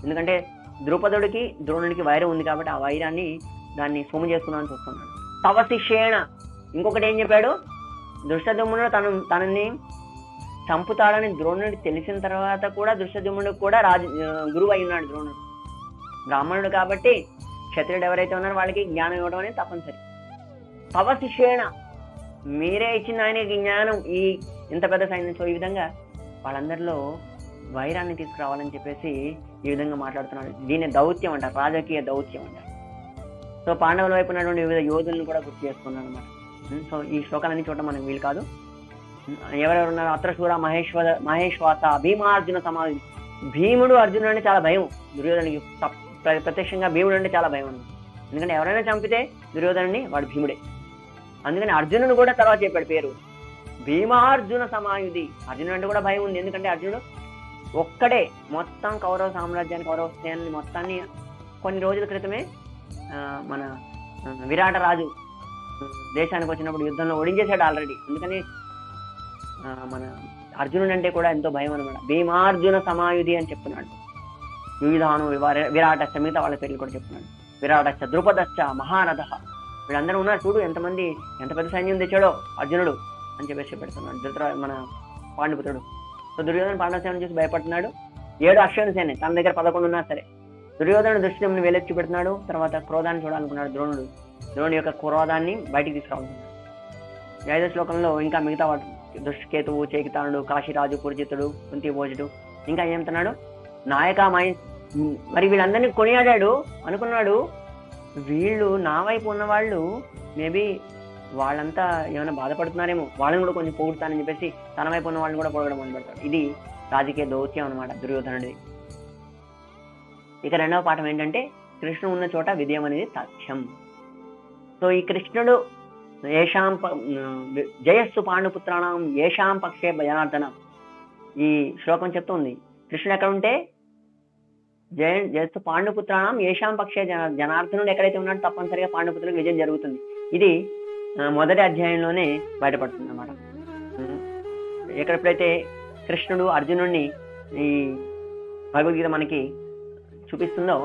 ఎందుకంటే ద్రుపదుడికి ద్రోణుడికి వైరం ఉంది కాబట్టి ఆ వైరాన్ని దాన్ని సొమ్ము చేసుకున్నామని చూస్తున్నాడు. తవ శిష్యేణ, ఇంకొకటి ఏం చెప్పాడు? ధృష్టద్యుమ్నుడు తనని చంపుతాడని ద్రోణుడికి తెలిసిన తర్వాత కూడా ధృష్టద్యుమ్నుడికి కూడా గురువు అయి ఉన్నాడు ద్రోణుడు. బ్రాహ్మణుడు కాబట్టి క్షత్రియుడు ఎవరైతే ఉన్నారో వాళ్ళకి జ్ఞానం ఇవ్వడం అనేది తప్పనిసరి. తవ శిష్యేణ, మీరే ఇచ్చిన ఆయనకి జ్ఞానం, ఇంత పెద్ద సైన్యం. సో ఈ విధంగా వాళ్ళందరిలో వైరాన్ని తీసుకురావాలని చెప్పేసి ఈ విధంగా మాట్లాడుతున్నాడు. దీన్ని దౌత్యం అంటారు, రాజకీయ దౌత్యం అంటారు. సో పాండవుల వైపు ఉన్నటువంటి వివిధ యోధులను కూడా గుర్తు చేసుకున్నాడు అనమాట. సో ఈ శ్లోకాలన్నీ చూడటం మనకు వీలు కాదు. ఎవరెవరు ఉన్నారు? అత్రశూర మహేశ్వాస భీమార్జున సమాధి. భీముడు అర్జునుడు అంటే చాలా భయం దుర్యోధనుడికి. ప్రత్యక్షంగా భీముడు అంటే చాలా భయం అనమాట. ఎందుకంటే ఎవరైనా చంపితే దుర్యోధనుడిని వాడు భీముడే. అందుకని అర్జునుడు కూడా తర్వాత చెప్పాడు పేరు భీమార్జున సమాయుధి. అర్జునుడు అంటే కూడా భయం ఉంది. ఎందుకంటే అర్జునుడు ఒక్కడే మొత్తం కౌరవ సామ్రాజ్యాన్ని, కౌరవ సేనని మొత్తాన్ని కొన్ని రోజుల క్రితమే మన విరాట రాజు దేశానికి వచ్చినప్పుడు యుద్ధంలో ఓడించేశాడు ఆల్రెడీ. అందుకని మన అర్జునుడు అంటే కూడా ఎంతో భయం అనమాట. భీమార్జున సమాయుధి అని చెప్తున్నాడు. యుయుధాను, విరాటశ్చ, మిగతా వాళ్ళ పేర్లు కూడా చెప్తున్నాడు. విరాటశ్చ, ద్రుపదశ్చ, మహారథ, వీళ్ళందరూ ఉన్నారు. చూడు ఎంత పెద్ద సైన్యం తెచ్చాడో అర్జునుడు అని చెప్పేసి పెడుతున్నాడు మన పాండుపుత్రుడు. సో దుర్యోధన పాండవ సేన చూసి భయపడుతున్నాడు. 7 అశ్విని సేన, తన దగ్గర 11 ఉన్నా సరే దుర్యోధనుడు దృష్టిని వేలెత్తి పెడుతున్నాడు. తర్వాత క్రోధాన్ని చూడాలనుకున్నాడు ద్రోణుడి యొక్క క్రోధాన్ని బయటికి తీసుకురావాలనుకున్నాడు. 5వ శ్లోకంలో ఇంకా మిగతా వాటి దుష్కేతువు, చేకితానుడు, కాశీరాజు, పురజితుడు, కుంతిభోజుడు ఇంకా ఏమంటున్నాడు? నాయకామాయి. మరి వీళ్ళందరినీ కొనియాడాడు అనుకున్నాడు. వీళ్ళు నా వైపు ఉన్న వాళ్ళు మేబీ వాళ్ళంతా ఏమైనా బాధపడుతున్నారేమో, వాళ్ళని కూడా కొంచెం పొగుడుతానని చెప్పేసి తన వైపు ఉన్న వాళ్ళని కూడా పొగడం మొదలు పెడతాడు. ఇది రాజకీయ దౌత్యం అనమాట దుర్యోధనుడిది. ఇక 2వ పాఠం ఏంటంటే కృష్ణుడు ఉన్న చోట విజయం అనేది తథ్యం. సో ఈ కృష్ణుడు జయస్సు పాండుపుత్రాణం ఏషాం పక్షే జనార్దనం. ఈ శ్లోకం చెప్తుంది కృష్ణుడు ఎక్కడ ఉంటే జయస్సు పాండుపుత్రాణం ఏషాం పక్షే జనార్దనుడు ఎక్కడైతే ఉన్నాడో తప్పనిసరిగా పాండుపుత్రులకు విజయం జరుగుతుంది. ఇది మొదటి అధ్యాయంలోనే బయటపడుతుంది అన్నమాట. ఎక్కడెప్పుడైతే కృష్ణుడు అర్జునుడిని ఈ భగవద్గీత మనకి చూపిస్తుందో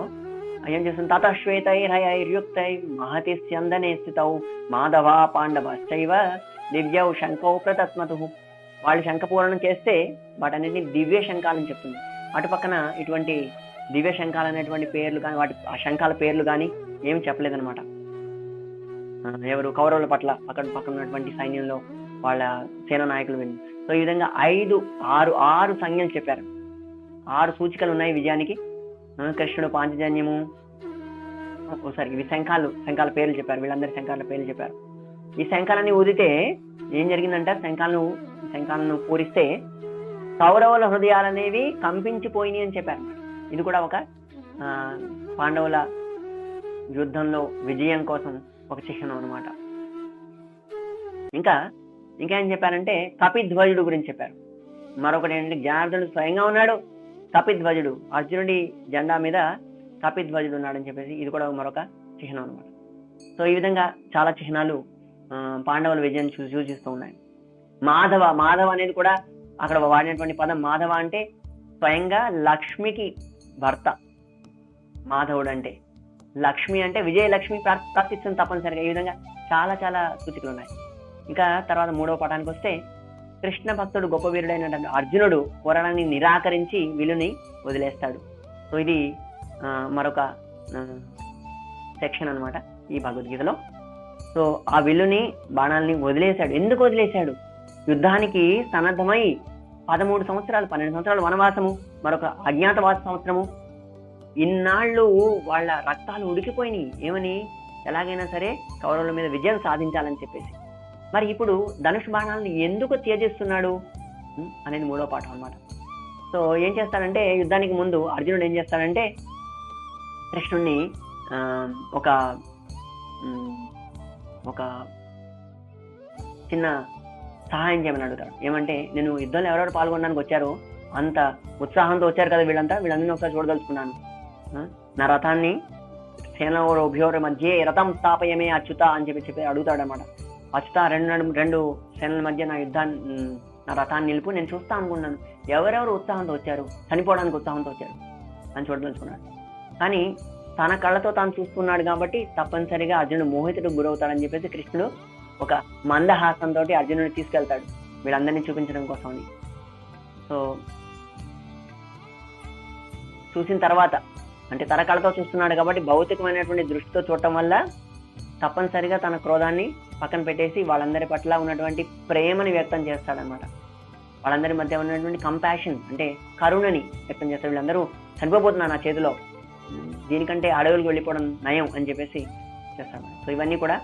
ఏం చేస్తుంది? తత శ్వేతైర్హయైర్యుక్తై మహతి స్యందనే స్థితౌ మాధవ పాండవశ్చైవ దివ్యౌ శంఖౌ ప్రతస్మతు. వాళ్ళు శంఖపూరణం చేస్తే వాటన్నిటిని దివ్య శంఖాలని చెప్తుంది. అటుపక్కన ఇటువంటి దివ్య శంఖాలు అనేటువంటి పేర్లు కానీ వాటి ఆ శంఖాల పేర్లు కానీ ఏమి చెప్పలేదన్నమాట. ఎవరు కౌరవుల పట్ల పక్కన ఉన్నటువంటి సైన్యంలో వాళ్ళ సేనా నాయకులు విని. సో ఈ విధంగా 6 సంజ్ఞలు చెప్పారు. 6 సూచికలు ఉన్నాయి విజయానికి. కృష్ణుడు పాంచజన్యము, ఇవి శంఖాల పేర్లు చెప్పారు. వీళ్ళందరి శంఖాల పేర్లు చెప్పారు. ఈ శంఖాలని ఊదితే ఏం జరిగిందంటే శంఖాలను పూరిస్తే కౌరవుల హృదయాలనేవి కంపించిపోయినాయి అని చెప్పారు. ఇది కూడా ఒక పాండవుల యుద్ధంలో విజయం కోసం ఒక చిహ్నం అనమాట. ఇంకా ఏం చెప్పారంటే కపిధ్వజుడు గురించి చెప్పారు. మరొకటి ఏంటంటే జనార్దనుడు స్వయంగా ఉన్నాడు. కపిధ్వజుడు, అర్జునుడి జెండా మీద కపిధ్వజుడు ఉన్నాడని చెప్పేసి ఇది కూడా మరొక చిహ్నం అనమాట. సో ఈ విధంగా చాలా చిహ్నాలు పాండవుల విజయాన్ని సూచిస్తూ ఉన్నాయి. మాధవ అనేది కూడా అక్కడ వాడినటువంటి పదం. మాధవ అంటే స్వయంగా లక్ష్మికి భర్త. మాధవుడు అంటే లక్ష్మి అంటే విజయలక్ష్మి ప్రాప్తిస్తుంది తప్పనిసరిగా. ఈ విధంగా చాలా చాలా సూచికలు ఉన్నాయి. ఇంకా తర్వాత 3వ పాఠానికి వస్తే కృష్ణ భక్తుడు గొప్ప వీరుడైన అర్జునుడు పోరాటాన్ని నిరాకరించి విలుని వదిలేస్తాడు. సో ఇది మరొక సెక్షన్ అనమాట ఈ భగవద్గీతలో. సో ఆ విల్లుని బాణాలని వదిలేశాడు. ఎందుకు వదిలేశాడు? యుద్ధానికి సన్నద్ధమై 13 సంవత్సరాలు 12 సంవత్సరాలు వనవాసము, మరొక అజ్ఞాతవాస సంవత్సరము, ఇన్నాళ్ళు వాళ్ళ రక్తాలు ఉడికిపోయినాయి. ఏమని? ఎలాగైనా సరే కౌరవుల మీద విజయం సాధించాలని చెప్పేసి. మరి ఇప్పుడు ధనుష్ బాణాలను ఎందుకు త్యజిస్తున్నాడు అనేది 3వ పాఠం అన్నమాట. సో ఏం చేస్తాడంటే యుద్ధానికి ముందు అర్జునుడు ఏం చేస్తాడంటే కృష్ణుడిని ఒక చిన్న సహాయం చేయమని అడుగుతాడు. ఏమంటే నేను యుద్ధంలో ఎవరెవరు పాల్గొనడానికి వచ్చారో అంత ఉత్సాహంతో వచ్చారు కదా వీళ్ళందరినీ ఒకసారి చూడదలుచుకున్నాను. నా రథాన్ని సేనోభ్యోర మధ్య రథం స్థాపయమే అచ్యుత అని చెప్పి అడుగుతాడు అనమాట. అచ్యుత రెండు సేనల మధ్య నా రథాన్ని నిలుపు, నేను చూస్తా అనుకున్నాను ఎవరెవరు ఉత్సాహంతో వచ్చారు, చనిపోవడానికి ఉత్సాహంతో వచ్చారు అని చూడదలుచుకున్నాడు. కానీ తన కళ్ళతో తాను చూస్తున్నాడు కాబట్టి తప్పనిసరిగా అర్జునుడు మోహితుడికి గురవుతాడని చెప్పేసి కృష్ణుడు ఒక మందహాసంతో అర్జునుడిని తీసుకెళ్తాడు వీళ్ళందరినీ చూపించడం కోసం. సో చూసిన తర్వాత అంటే తన కళ్ళతో చూస్తున్నాడు కాబట్టి భౌతికమైనటువంటి దృష్టితో చూడటం వల్ల తప్పనిసరిగా తన క్రోధాన్ని పక్కన పెట్టేసి వాళ్ళందరి పట్ల ఉన్నటువంటి ప్రేమని వ్యక్తం చేస్తాడనమాట. వాళ్ళందరి మధ్య ఉన్నటువంటి కంపాషన్ అంటే కరుణని వ్యక్తం చేస్తాడు. వీళ్ళందరూ చనిపోతున్నాను నా చేతిలో, దీనికంటే అడవులకు వెళ్ళిపోవడం నయం అని చెప్పేసి చేస్తాడు. సో ఇవన్నీ కూడా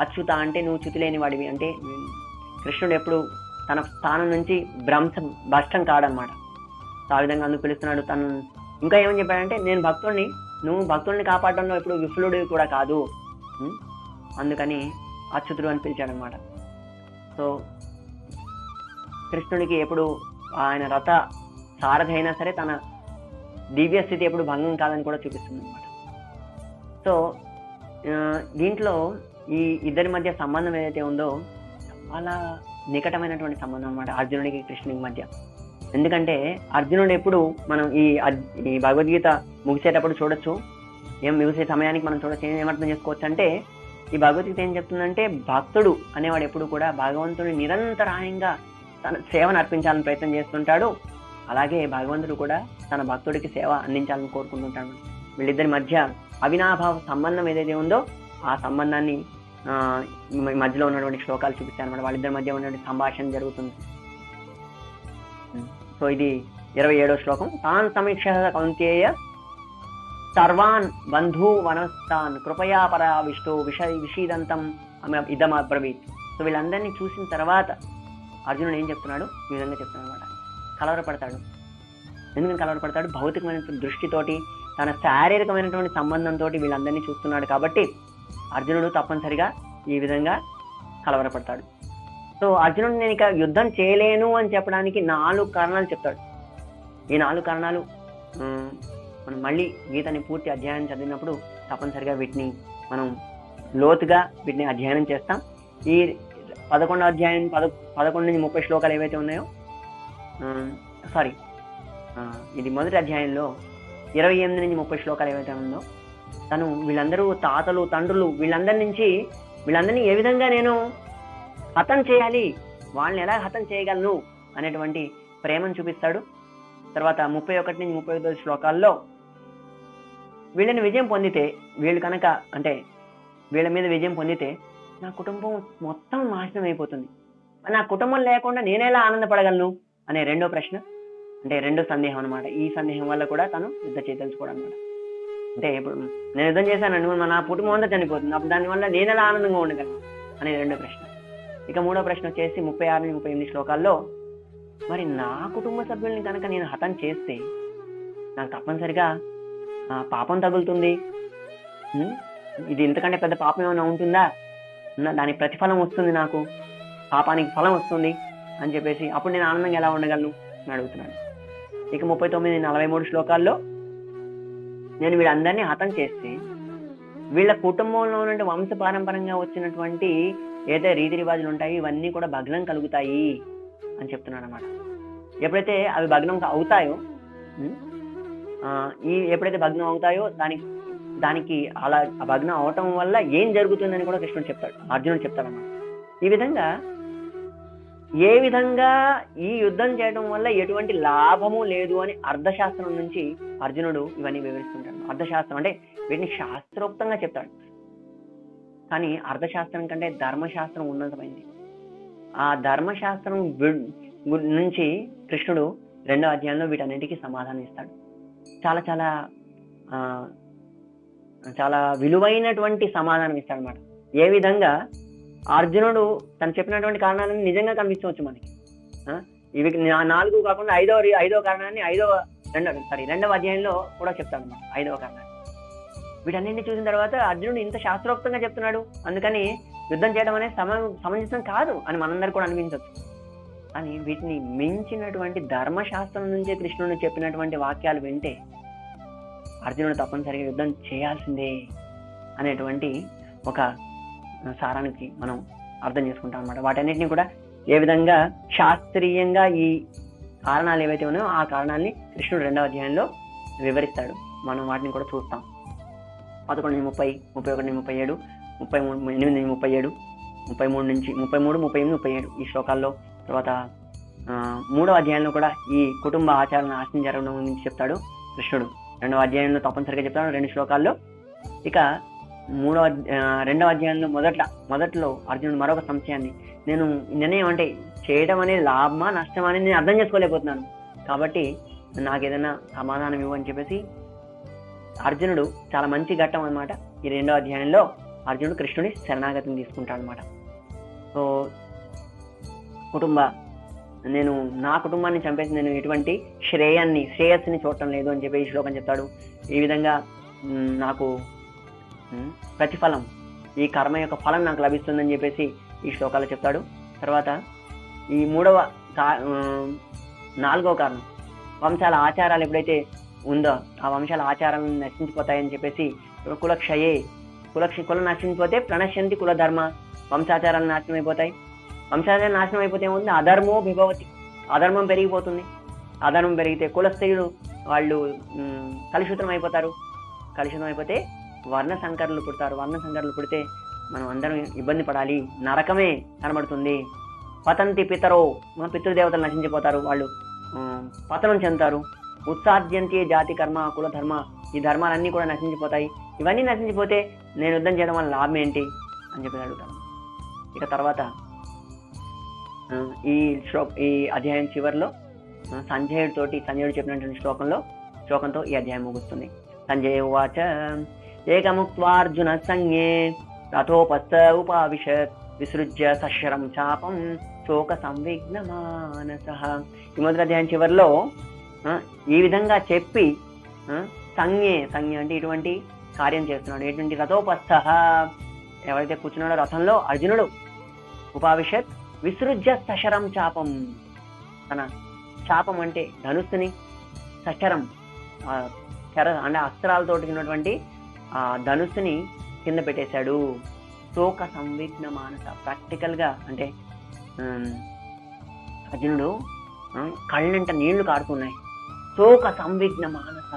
అచ్యుత అంటే నువ్వు చ్యుతి లేని వాడివి, అంటే కృష్ణుడు ఎప్పుడు తన స్థానం నుంచి భ్రష్టం కాడనమాట. ఆ విధంగా అందుకు పిలుస్తున్నాడు. తను ఇంకా ఏమని చెప్పాడంటే, నేను భక్తుడిని, నువ్వు భక్తుడిని కాపాడడంలో ఎప్పుడు విఫలుడు కూడా కాదు, అందుకని అచ్యుతుడు అని పిలిచాడనమాట. సో కృష్ణుడికి ఎప్పుడు ఆయన రథ సారథి అయినా సరే తన దివ్య స్థితి ఎప్పుడు భంగం కాదని కూడా చూపిస్తుంది అనమాట. సో దీంట్లో ఈ ఇద్దరి మధ్య సంబంధం ఏదైతే ఉందో చాలా నికటమైనటువంటి సంబంధం అనమాట అర్జునుడికి కృష్ణుడికి మధ్య. ఎందుకంటే అర్జునుడు ఎప్పుడు మనం ఈ భగవద్గీత ముగిసేటప్పుడు చూడొచ్చు, ముగిసే సమయానికి మనం చూడొచ్చు, ఏమర్థం చేసుకోవచ్చు అంటే ఈ భగవద్గీత ఏం చెప్తుందంటే భక్తుడు అనేవాడు ఎప్పుడు కూడా భగవంతుని నిరంతరాయంగా తన సేవను అర్పించాలని ప్రయత్నం చేస్తుంటాడు. అలాగే భగవంతుడు కూడా తన భక్తుడికి సేవ అందించాలని కోరుకుంటుంటాడు. వీళ్ళిద్దరి మధ్య అవినాభావ సంబంధం ఏదైతే ఉందో ఆ సంబంధాన్ని మధ్యలో ఉన్నటువంటి శ్లోకాలు చూపిస్తాయి అనమాట. వాళ్ళిద్దరి మధ్య ఉన్నటువంటి సంభాషణ జరుగుతుంది. సో ఇది 27వ శ్లోకం. తాన్ సమీక్ష కౌంతేయ సర్వాన్ బంధూ వనస్థాన్ కృపయా పరావిష్టో విషీదంతం ఇదం అబ్రవీత్. సో వీళ్ళందరినీ చూసిన తర్వాత అర్జునుడు ఏం చెప్తున్నాడు, ఈ విధంగా చెప్తున్నాడు అనమాట. కలవరపడతాడు. ఎందుకని కలవరపడతాడు? భౌతికమైన దృష్టితోటి, తన శారీరకమైనటువంటి సంబంధంతో వీళ్ళందరినీ చూస్తున్నాడు కాబట్టి అర్జునుడు తప్పనిసరిగా ఈ విధంగా కలవరపడతాడు. సో అర్జునుడు నేను ఇక యుద్ధం చేయలేను అని చెప్పడానికి 4 కారణాలు చెప్తాడు. ఈ 4 కారణాలు మనం మళ్ళీ గీతని పూర్తి అధ్యయనం చదివినప్పుడు తప్పనిసరిగా వీటిని మనం లోతుగా వీటిని అధ్యయనం చేస్తాం. ఈ 11వ అధ్యాయం 11 నుంచి 30 శ్లోకాలు ఏవైతే ఉన్నాయో, ఇది మొదటి అధ్యాయంలో 28 నుంచి 30 శ్లోకాలు ఏవైతే ఉందో, తను వీళ్ళందరూ తాతలు తండ్రులు వీళ్ళందరినీ ఏ విధంగా నేను హతం చేయాలి, వాళ్ళని ఎలా హతం చేయగలను అనేటువంటి ప్రేమను చూపిస్తాడు. తర్వాత 31 నుంచి 35 శ్లోకాల్లో వీళ్ళని విజయం పొందితే, వీళ్ళ మీద విజయం పొందితే నా కుటుంబం మొత్తం నాశనం అయిపోతుంది, నా కుటుంబం లేకుండా నేనేలా ఆనందపడగలను అనే రెండో ప్రశ్న, అంటే రెండో సందేహం అనమాట. ఈ సందేహం వల్ల కూడా తను యుద్ధ చేయదలుచుకోవడం అనమాట. అంటే ఇప్పుడు నేను యుద్ధం చేశాను, నా కుటుంబం అంతా చనిపోతుంది, అప్పుడు దానివల్ల నేనెలా ఆనందంగా ఉండగలను అనేది రెండో ప్రశ్న. ఇక మూడో ప్రశ్న వచ్చేసి 36 నుంచి 38 శ్లోకాల్లో, మరి నా కుటుంబ సభ్యుల్ని కనుక నేను హతం చేస్తే నాకు తప్పనిసరిగా పాపం తగులుతుంది, ఇది ఇంతకంటే పెద్ద పాపం ఏమైనా ఉంటుందా, దానికి ప్రతిఫలం వస్తుంది, నాకు పాపానికి ఫలం వస్తుంది అని చెప్పేసి అప్పుడు నేను ఆనందంగా ఎలా ఉండగలను అని అడుగుతున్నాడు. ఇక 39 43 శ్లోకాల్లో, నేను వీళ్ళందరినీ హతం చేస్తే వీళ్ళ కుటుంబంలో నుండి వంశపారంపరంగా వచ్చినటువంటి ఏదైతే రీతి రివాజులు ఉంటాయి ఇవన్నీ కూడా భగ్నం కలుగుతాయి అని చెప్తున్నాడు అనమాట. ఎప్పుడైతే అవి భగ్నం అవుతాయో, ఎప్పుడైతే భగ్నం అవుతాయో దానికి అలా భగ్నం అవటం వల్ల ఏం జరుగుతుందని కూడా కృష్ణుడు చెప్తాడు, అర్జునుడు చెప్తాడు అన్నమాట. ఈ విధంగా ఏ విధంగా ఈ యుద్ధం చేయడం వల్ల ఎటువంటి లాభము లేదు అని అర్థశాస్త్రం నుంచి అర్జునుడు ఇవన్నీ వివరిస్తుంటాడు. అర్థశాస్త్రం అంటే వీటిని శాస్త్రోక్తంగా చెప్తాడు, కానీ అర్థశాస్త్రం కంటే ధర్మశాస్త్రం ఉన్నతమైంది. ఆ ధర్మశాస్త్రం నుంచి కృష్ణుడు 2వ అధ్యాయంలో వీటన్నిటికీ సమాధానం ఇస్తాడు. చాలా చాలా చాలా విలువైనటువంటి సమాధానం ఇస్తాడు అన్నమాట. ఏ విధంగా అర్జునుడు తను చెప్పినటువంటి కారణాలను నిజంగా కనిపించవచ్చు మనకి. ఇవి 4 కాకుండా 5వ కారణాన్ని 2వ అధ్యాయంలో కూడా చెప్తాడు అన్నమాట. 5వ కారణాన్ని వీటన్నింటినీ చూసిన తర్వాత అర్జునుడు ఇంత శాస్త్రోక్తంగా చెప్తున్నాడు, అందుకని యుద్ధం చేయడం అనేది సమంజసం కాదు అని మనందరూ కూడా అనిపించవచ్చు. కానీ వీటిని మించినటువంటి ధర్మశాస్త్రం నుంచే కృష్ణుడు చెప్పినటువంటి వాక్యాలు వింటే అర్జునుడు తప్పనిసరిగా యుద్ధం చేయాల్సిందే అనేటువంటి ఒక సారానికి మనం అర్థం చేసుకుంటాం అన్నమాట. వాటన్నిటిని కూడా ఏ విధంగా శాస్త్రీయంగా ఈ కారణాలు ఏవైతే ఉన్నాయో ఆ కారణాలని కృష్ణుడు 2వ అధ్యాయంలో వివరిస్తాడు. మనం వాటిని కూడా చూస్తాం. 11 నుంచి 30, 31 నుంచి 37, 38 నుంచి 37, 33 నుంచి 33, 38, 37 ఈ శ్లోకాల్లో. తర్వాత 3వ అధ్యాయంలో కూడా ఈ కుటుంబ ఆచారాల నాశనం జరగడం గురించి చెప్తాడు కృష్ణుడు. 2వ అధ్యాయంలో తప్పనిసరిగా చెప్తాడు 2 శ్లోకాల్లో. ఇక 2వ అధ్యాయంలో మొదట్లో అర్జునుడు మరొక సంశయాన్ని, నేను నిర్ణయం అంటే చేయడం అనేది లాభమా నష్టమా అని నేను అర్థం చేసుకోలేకపోతున్నాను, కాబట్టి నాకు ఏదైనా సమాధానం ఇవ్వు అని చెప్పేసి అర్జునుడు, చాలా మంచి ఘట్టం అనమాట. ఈ 2వ అధ్యాయంలో అర్జునుడు కృష్ణుడి శరణాగతిని తీసుకుంటాడు అనమాట. సో నా కుటుంబాన్ని చంపేసి నేను ఎటువంటి శ్రేయస్సుని చూడటం లేదు అని చెప్పి ఈ శ్లోకం చెప్తాడు. ఈ విధంగా నాకు ప్రతిఫలం, ఈ కర్మ యొక్క ఫలం నాకు లభిస్తుందని చెప్పేసి ఈ శ్లోకాలు చెప్తాడు. తర్వాత ఈ 4వ కారణం, వంశాల ఆచారాలు ఎప్పుడైతే ఉందో ఆ వంశాల ఆచారాలను నశించిపోతాయని చెప్పేసి కులం నశించిపోతే ప్రణశ్యంతి కుల ధర్మ, వంశాచారాలు నాశనం అయిపోతాయి. వంశాచారాలు నాశనం అయిపోతే ఏముంది, అధర్మో విభవతి, అధర్మం పెరిగిపోతుంది. అధర్మం పెరిగితే కులస్థులు వాళ్ళు కలుషితం అయిపోతారు. కలుషితం అయిపోతే వర్ణ సంకరులు పుడతారు. వర్ణ సంకరులు పుడితే మనం అందరం ఇబ్బంది పడాలి, నరకమే కనబడుతుంది. పతంతి పితరో, మన పితృదేవతలు నశించిపోతారు, వాళ్ళు పతనం చెందుతారు. ఉత్సాద్యంతి జాతి కర్మ కుల ధర్మ, ఈ ధర్మాలన్నీ కూడా నశించిపోతాయి. ఇవన్నీ నశించిపోతే నేను యుద్ధం చేయడం వల్ల లాభం ఏంటి అని చెప్పి అడుగుతాను. ఇక తర్వాత ఈ అధ్యాయం చివరిలో సంజయుడు చెప్పినటువంటి శ్లోకంతో ఈ అధ్యాయం ముగుస్తుంది. సంజయ ఉవాచ ఏకముక్త్వార్జున సంజ్ఞే రథోపస్థ ఉపావిశత్ విసృజ్య సశరం చాపం శోక సంవిఘ్న మానసః. ఈ మొదటి అధ్యాయం చివరిలో ఈ విధంగా చెప్పి సంజ్ఞే అంటే ఇటువంటి కార్యం చేస్తున్నాడు. ఎటువంటి రథోపస్థ, ఎవరైతే కూర్చున్నాడో రథంలో అర్జునుడు, ఉపావిశత్ విసృజ్య సశరం చాపం, తన చాపం అంటే ధనుస్సుని, సశరం అంటే అస్త్రాలతోటి ఉన్నటువంటి ఆ ధనుస్సుని కింద పెట్టేశాడు. శోక సంవిఘ్న మానస, ప్రాక్టికల్ గా అంటే అర్జునుడు కళ్ళంట నీళ్లు కారుతున్నాయి. శోక సంవిఘ్న మానస.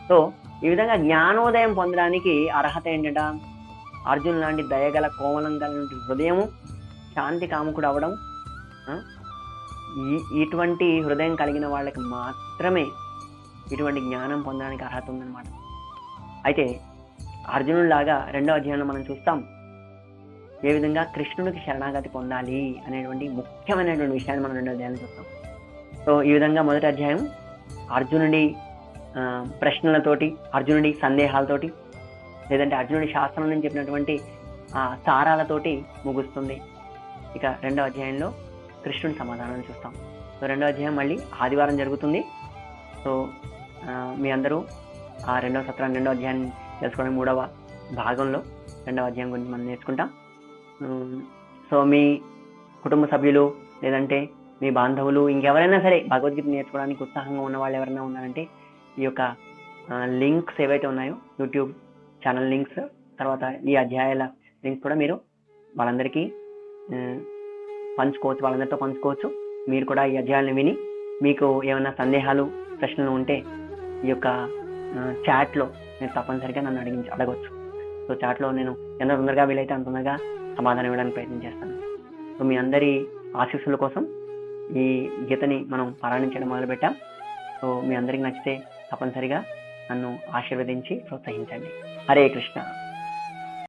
సో ఈ విధంగా జ్ఞానోదయం పొందడానికి అర్హత ఏంటంట, అర్జును లాంటి దయగల కోమలం గల హృదయము, శాంతి కాముకుడు అవడం. ఇటువంటి హృదయం కలిగిన వాళ్ళకి మాత్రమే ఇటువంటి జ్ఞానం పొందడానికి అర్హత ఉందన్నమాట. అయితే అర్జునుడిలాగా 2వ అధ్యాయంలో మనం చూస్తాం ఏ విధంగా కృష్ణుడికి శరణాగతి పొందాలి అనేటువంటి ముఖ్యమైనటువంటి విషయాన్ని మనం 2వ అధ్యాయంలో చూస్తాం. సో ఈ విధంగా మొదటి అధ్యాయం అర్జునుడి ప్రశ్నలతోటి, అర్జునుడి సందేహాలతోటి, లేదంటే అర్జునుడి శాస్త్రం నుంచి చెప్పినటువంటి సారాలతోటి ముగుస్తుంది. ఇక 2వ అధ్యాయంలో కృష్ణుడి సమాధానాన్ని చూస్తాం. సో 2వ అధ్యాయం మళ్ళీ ఆదివారం జరుగుతుంది. సో మీ అందరూ ఆ 2వ సత్రాన్ని, 2వ అధ్యాయాన్ని తెలుసుకోవడం 3వ భాగంలో 2వ అధ్యాయం గురించి మనం నేర్చుకుంటాం. సో మీ కుటుంబ సభ్యులు లేదంటే మీ బాంధవులు ఇంకెవరైనా సరే భగవద్గీత నేర్చుకోవడానికి ఉత్సాహంగా ఉన్న వాళ్ళు ఎవరైనా ఉన్నారంటే ఈ యొక్క లింక్స్ ఏవైతే ఉన్నాయో, యూట్యూబ్ ఛానల్ లింక్స్, తర్వాత ఈ అధ్యాయాల లింక్స్ కూడా మీరు వాళ్ళందరికీ పంచుకోవచ్చు, వాళ్ళందరితో పంచుకోవచ్చు. మీరు కూడా ఈ అధ్యాయాలను విని మీకు ఏమైనా సందేహాలు, ప్రశ్నలు ఉంటే ఈ యొక్క చాట్లో మీరు తప్పనిసరిగా నన్ను అడగవచ్చు. సో చాట్లో నేను ఎంత తొందరగా వీలైతే అంత తొందరగా సమాధానం ఇవ్వడానికి ప్రయత్నం చేస్తాను. సో మీ అందరి ఆశీస్సుల కోసం ఈ గీతని మనం పారాయణించడం మొదలుపెట్టాం. సో మీ అందరికి నచ్చితే తప్పనిసరిగా నన్ను ఆశీర్వదించి ప్రోత్సహించండి. హరే కృష్ణ.